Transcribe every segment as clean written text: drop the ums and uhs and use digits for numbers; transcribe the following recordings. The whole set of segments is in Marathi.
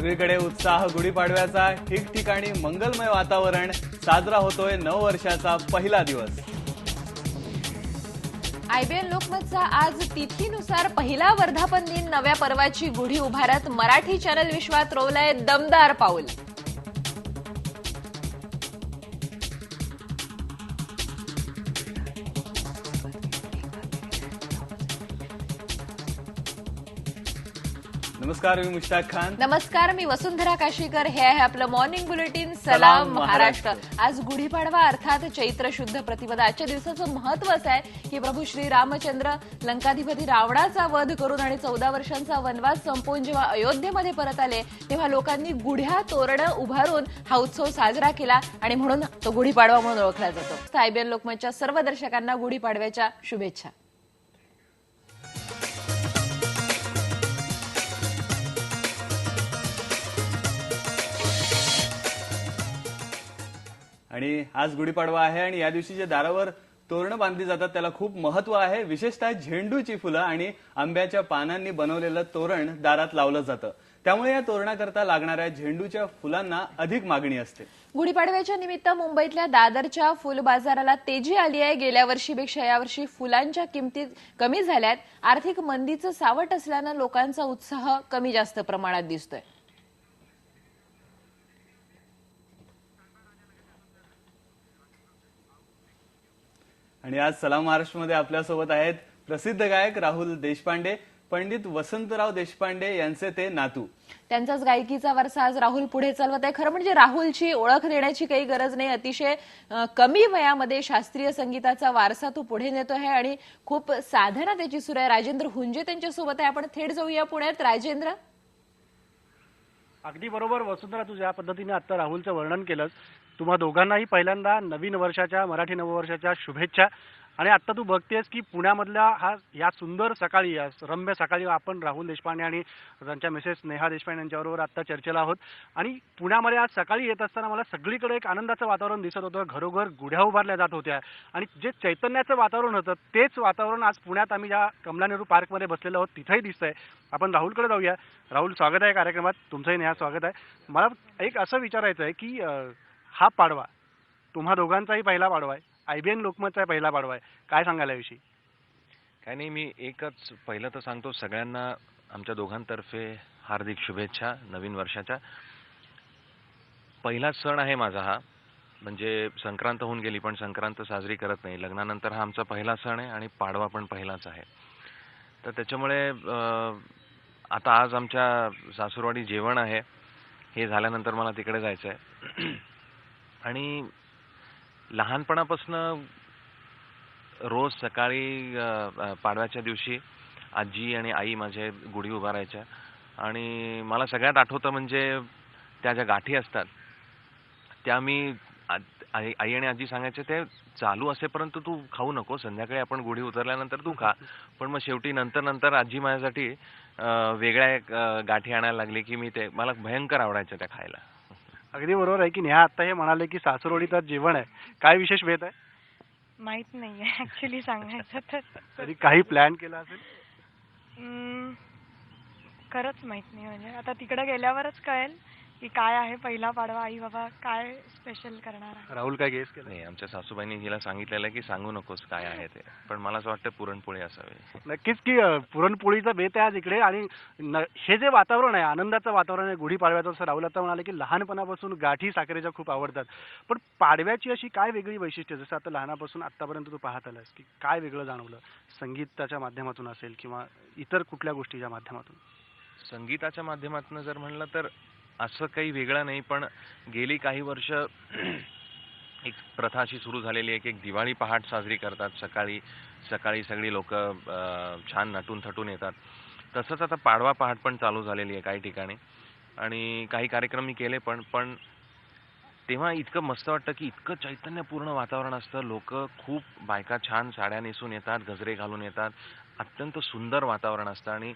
सगळीकडे उत्साह गुढीपाडव्याचा, ठिकठिकाणी मंगलमय वातावरण, साजरा होतोय नववर्षाचा पहिला दिवस। आयबीएन लोकमतचा आज तिथीनुसार पहिला वर्धापन दिन, नव्या पर्वाची गुढी उभारत मराठी चॅनल विश्वात रोवलंय दमदार पाऊल। नमस्कार, मी मुश्ताक खान। नमस्कार, मी वसुंधरा काशीकर। हे आहे आपलं मॉर्निंग बुलेटिन सलाम महाराष्ट्र। आज गुढीपाडवा अर्थात चैत्र शुद्ध प्रतिपदा। आजच्या दिवसाचं महत्व असं आहे की प्रभू श्री रामचंद्र लंकाधिपती रावणाचा वध करून आणि 14 वर्षांचा वनवास संपवून जेव्हा अयोध्येमध्ये परत आले तेव्हा लोकांनी गुढ्या तोरणं उभारून हा उत्सव साजरा केला आणि म्हणून तो गुढीपाडवा म्हणून ओळखला जातो। आयबीएन लोकमतच्या सर्व दर्शकांना गुढीपाडव्याच्या शुभेच्छा। आणि आज गुढीपाडवा आहे आणि या दिवशी जे दारावर तोरणं बांधली जातात त्याला खूप महत्व आहे। विशेषतः झेंडूची फुलं आणि आंब्याच्या पानांनी बनवलेलं तोरण दारात लावलं जातं, त्यामुळे या तोरणाकरता लागणाऱ्या झेंडूच्या फुलांना अधिक मागणी असते। गुढीपाडव्याच्या निमित्त मुंबईतल्या दादरच्या फुल बाजाराला तेजी आली आहे। गेल्या वर्षीपेक्षा यावर्षी फुलांच्या किमती कमी झाल्यात। आर्थिक मंदीचं सावट असल्यानं लोकांचा उत्साह कमी जास्त प्रमाणात दिसतोय। आणि आज सलाम महाराष्ट्रमध्ये आपल्यासोबत आहेत प्रसिद्ध गायक राहुल देशपांडे। पंडित वसंतराव देशपांडे यांचे ते नातू। त्यांचाच गायकीचा वारसा आज राहुल पुढे चालवत आहे। खरं म्हणजे राहुलची ओळख देण्याची काही गरज नाही। अतिशय कमी वयामध्ये शास्त्रीय संगीताचा वारसा तो पुढे नेतो आहे आणि खूप साधना त्याची सुरू आहे। राजेंद्र हुंजे त्यांच्यासोबत आहे। आपण थेट जाऊया पुण्यात। राजेंद्र, अगदी बरोबर वसुंधरा, तू ज्या पद्धतीने आता राहुलचं वर्णन केलंस, तुम्हा दोघांनाही पहिल्यांदा नवीन वर्षाच्या, मराठी नववर्षाच्या शुभेच्छा। आणि आता तू बघतेस की पुण्यामधल्या या सुंदर सकाळी, या रम्य सकाळी आपण राहुल देशपांडे आणि त्यांच्या मिसेस नेहा देशपांडे यांच्याबरोबर आता चर्चेला आहोत। आणि पुण्यामध्ये आज सकाळी येत असताना मला सगळीकडे एक आनंदाचं वातावरण दिसत होतं। घरोघर गुढ्या उभारल्या जात होत्या आणि जे चैतन्याचं वातावरण होतं तेच वातावरण आज पुण्यात आम्ही ज्या कमला नेहरू पार्कमध्ये बसलेलो आहोत तिथेही दिसतंय। आपण राहुलकडे जाऊया। राहुल, स्वागत आहे कार्यक्रमात। तुमचंही नेहा स्वागत आहे। मला एक असं विचारायचं आहे की हा पाडवा तुम्हा दोघांचाही पहिला पाडवा आहे, आयबीएन लोकमतचा पहिला पाडवा आहे, काय सांगायला याविषयी? काय नाही, मी एकच पहिलं तर सांगतो, सगळ्यांना आमच्या दोघांतर्फे हार्दिक शुभेच्छा नवीन वर्षाच्या। पहिला सण आहे माझा हा, म्हणजे संक्रांत होऊन गेली पण संक्रांत साजरी करत नाही। लग्नानंतर हा आमचा पहिला सण आहे आणि पाडवा पण पहिलाच आहे। तर त्याच्यामुळे आता आज आमच्या सासूरवाडी जेवण आहे, हे झाल्यानंतर मला तिकडे जायचं आहे। आणि लहानपणापासून रोज सकाळी पाडव्याच्या दिवशी आजी आणि आई माझे गुढी उभारायच्या आणि मला सगळ्यात आठवतं म्हणजे त्या ज्या गाठी असतात त्या मी आई आणि आजी सांगायचे ते चालू असेपर्यंत तू खाऊ नको, संध्याकाळी आपण गुढी उतरल्यानंतर तू खा। पण मग शेवटी नंतर आजी माझ्यासाठी वेगळ्या गाठी आणायला लागली की मी ते मला भयंकर आवडायच्या त्या खायला। अगदी बरोबर आहे की नेहा आता हे म्हणाले की सासूरवाडीत जेवण आहे, काय विशेष भेट आहे? माहित नाहीये ऍक्च्युली सांगायचं तर। तरी काही प्लॅन केला असेल? खरंच माहित नाही, म्हणजे आता तिकडे गेल्यावरच कळेल की काय आहे पहिला पाडवा, आई बाबा काय स्पेशल करणार आहे। राहुल काय गेस केलं? नाही, आमच्या सासूबाईंनी हिला सांगितलेलं की सांगू नकोस काय आहे ते, पण मला असं वाटतं पुरणपोळी असावी। नक्कीच की पुरणपोळीचा बेत आहे आज इकडे। आणि हे जे वातावरण आहे, आनंदाचं वातावरण आहे गुढीपाडव्याचं, असं राहुल आता म्हणाले की लहानपणापासून गाठी साखरेच्या खूप आवडतात, पण पाडव्याची अशी काय वेगळी वैशिष्ट्य, जसं आता लहानापासून आतापर्यंत तू पाहत आलास, की काय वेगळं जाणवलं संगीताच्या माध्यमातून असेल किंवा इतर कुठल्या गोष्टीच्या माध्यमातून? संगीताच्या माध्यमातून जर म्हणलं तर असं काही वेगळं नाही, पण गेली काही वर्ष एक प्रथा अशी सुरू झालेली आहे की एक दिवाळी पहाट साजरी करतात। सकाळी सगळी लोक छान नटून थटून येतात। तसंच आता पाडवा पहाट पण चालू झालेली आहे काही ठिकाणी आणि काही कार्यक्रम मी केले पण तेव्हा इतकं मस्त वाटतं की इतकं चैतन्यपूर्ण वातावरण असतं। लोक खूप, बायका छान साड्या नेसून येतात, गजरे घालून येतात, अत्यंत सुंदर वातावरण असतं। आणि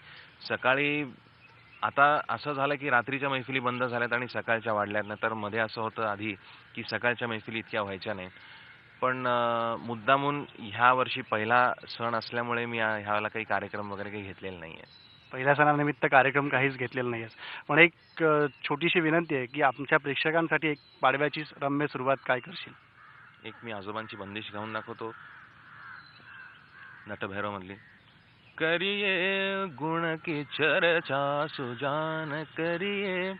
सकाळी आता असं झालं की रात्रीच्या मैफिली बंद झाल्यात आणि सकाळच्या वाढल्यात, नाही तर मध्ये असं होतं आधी की सकाळच्या मैफिली इतक्या व्हायच्या नाही। पण मुद्दामून ह्या वर्षी पहिला सण असल्यामुळे मी ह्याला काही कार्यक्रम वगैरे काही घेतलेले नाहीये। पहिल्या सणानिमित्त कार्यक्रम काहीच घेतलेला नाही आहेस, पण एक छोटीशी विनंती आहे की आमच्या प्रेक्षकांसाठी एक पाडव्याची रम्य सुरुवात काय करशील? एक मी आजोबांची बंदिश गाऊन दाखवतो, नटभैरव मधली. करिये गुण की चर्चा सुजान, करिये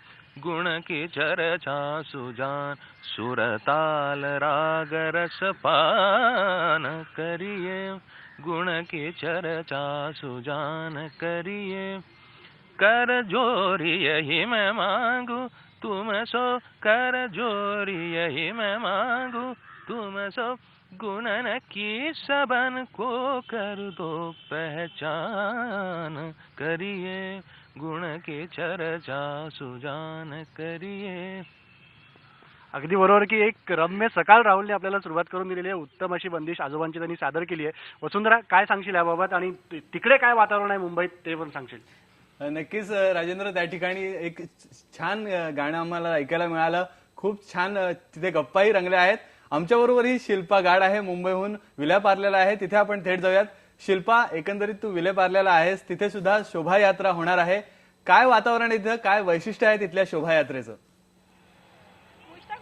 गुण की चर्चा सुजान, सुरताल राग रस पान, करिये गुण की चर्चा सुजान, करिए कर जोरी यही मैं मांगू तुम सो, कर जोरी यही मैं मांगू तुम सो, गुणन की सबन को कर दो पहचान, करिए गुण की चर्चा सुजान, करिए. अगदी बरोबर की एक रम्य सकाळ राहुलने आपल्याला सुरुवात करून दिलेली आहे. उत्तम अशी बंदिश आजोबांची त्यांनी सादर केली आहे. वसुंधरा, काय सांगशील याबाबत आणि तिकडे काय वातावरण आहे मुंबईत ते पण सांगशील? नक्कीच राजेंद्र, त्या ठिकाणी एक छान गाणं आम्हाला ऐकायला मिळालं. खूप छान तिथे गप्पाही रंगल्या आहेत. आमच्याबरोबरही शिल्पा गाड आहे, मुंबईहून विलेपार्ल्याला आहे. तिथे आपण थेट जाऊयात. शिल्पा, एकंदरीत तू विलेपार्ल्याला आहेस, तिथे सुद्धा शोभायात्रा होणार आहे. काय वातावरण आहे तिथं, काय वैशिष्ट्य आहे तिथल्या शोभायात्रेचं?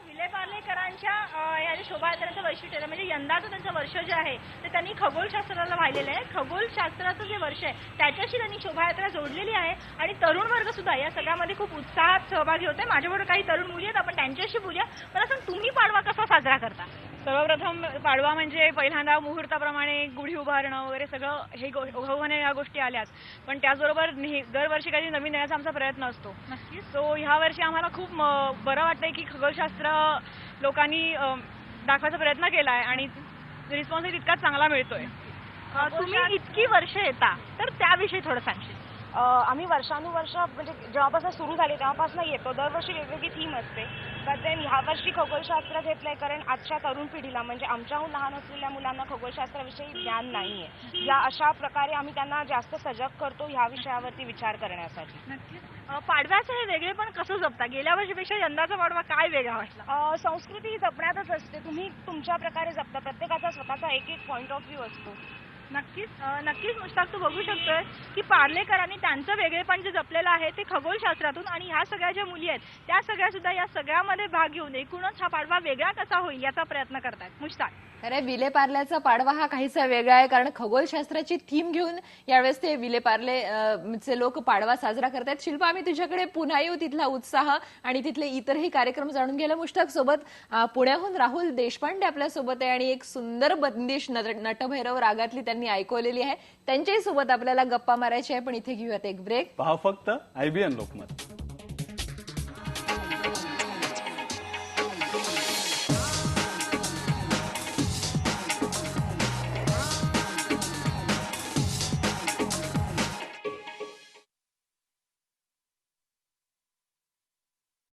विलेपार्लेकरांच्या या शोभायात्रेचं वैशिष्ट्य आहे म्हणजे यंदाचं त्यांचं वर्ष जे आहे ते त्यांनी खगोलशास्त्राला वाहिलेलं आहे. खगोलशास्त्राचं जे वर्ष आहे त्याच्याशी त्यांनी शोभायात्रा जोडलेली आहे आणि तरुण वर्ग सुद्धा या सगळ्यामध्ये खूप उत्साहात सहभागी होते. माझ्याबरोबर काही तरुण मुली आहेत, आपण त्यांच्याशी बोलूया. मला सांग, तुम्ही पाडवा कसा साजरा करता? सर्वप्रथम पाडवा म्हणजे पहिल्यांदा मुहूर्ताप्रमाणे गुढी उभारणं वगैरे सगळं हे ओघवणे या गोष्टी आल्याच, पण त्याचबरोबर दरवर्षी काही नवीन येण्याचा आमचा प्रयत्न असतो. नक्कीच. सो ह्या वर्षी आम्हाला खूप बरं वाटतंय की खगोलशास्त्र लोकांनी दाखवायचा प्रयत्न केलाय आणि रिस्पॉन्स तितकाच चांगला मिळतोय. तुम्ही इतकी वर्ष येता तर त्याविषयी थोडं सांगशील? आम्ही वर्षानुवर्ष म्हणजे जेव्हापासून सुरू झाले तेव्हापासून येतो. दरवर्षी वेगवेगळी थीम असते. तर ते ह्या वर्षी खगोलशास्त्र घेतलंय कारण आजच्या तरुण पिढीला म्हणजे आमच्याहून लहान असलेल्या मुलांना खगोलशास्त्राविषयी ज्ञान नाहीये. या अशा प्रकारे आम्ही त्यांना जास्त सजग करतो ह्या विषयावरती विचार करण्यासाठी. नक्कीच. पाडव्याचं हे वेगळे पण कसं जपता? गेल्या वर्षीपेक्षा यंदाचा पाडवा काय वेगळा वाटला? संस्कृती ही जपण्यातच असते. तुम्ही तुमच्या प्रकारे जपता. प्रत्येकाचा स्वतःचा एक एक पॉइंट ऑफ व्ह्यू असतो. नक्कीच मुश्ताक, तू बघू शकतोय की पार्लेकरांनी त्यांचं वेगळेपण जे जपलेलं आहे ते खगोलशास्त्रातून आणि ह्या सगळ्या ज्या मुली आहेत त्या सगळ्या सुद्धा या सगळ्यामध्ये भाग घेऊन एकूणच हा पाडवा वेगळा कसा होईल याचा प्रयत्न करतायत. मुश्ताक, अरे, विलेपार्ल्याचा पाडवा हा काहीसा वेगळा आहे कारण खगोलशास्त्राची थीम घेऊन यावेळेस ते विलेपार्ले चे लोक पाडवा साजरा करतायत. शिल्पा, आम्ही तुझ्याकडे पुन्हा येऊ तिथला उत्साह आणि तिथले इतरही कार्यक्रम जाणून घ्यायला. मुश्ताक सोबत पुण्याहून राहुल देशपांडे आपल्या सोबत आहे आणि एक सुंदर बंदिश नटभैरव रागातली त्यांनी ऐकवलेली आहे. त्यांच्याही सोबत आपल्याला गप्पा मारायची आहे, पण इथे घेऊयात एक ब्रेक. पहा फक्त IBN लोकमत.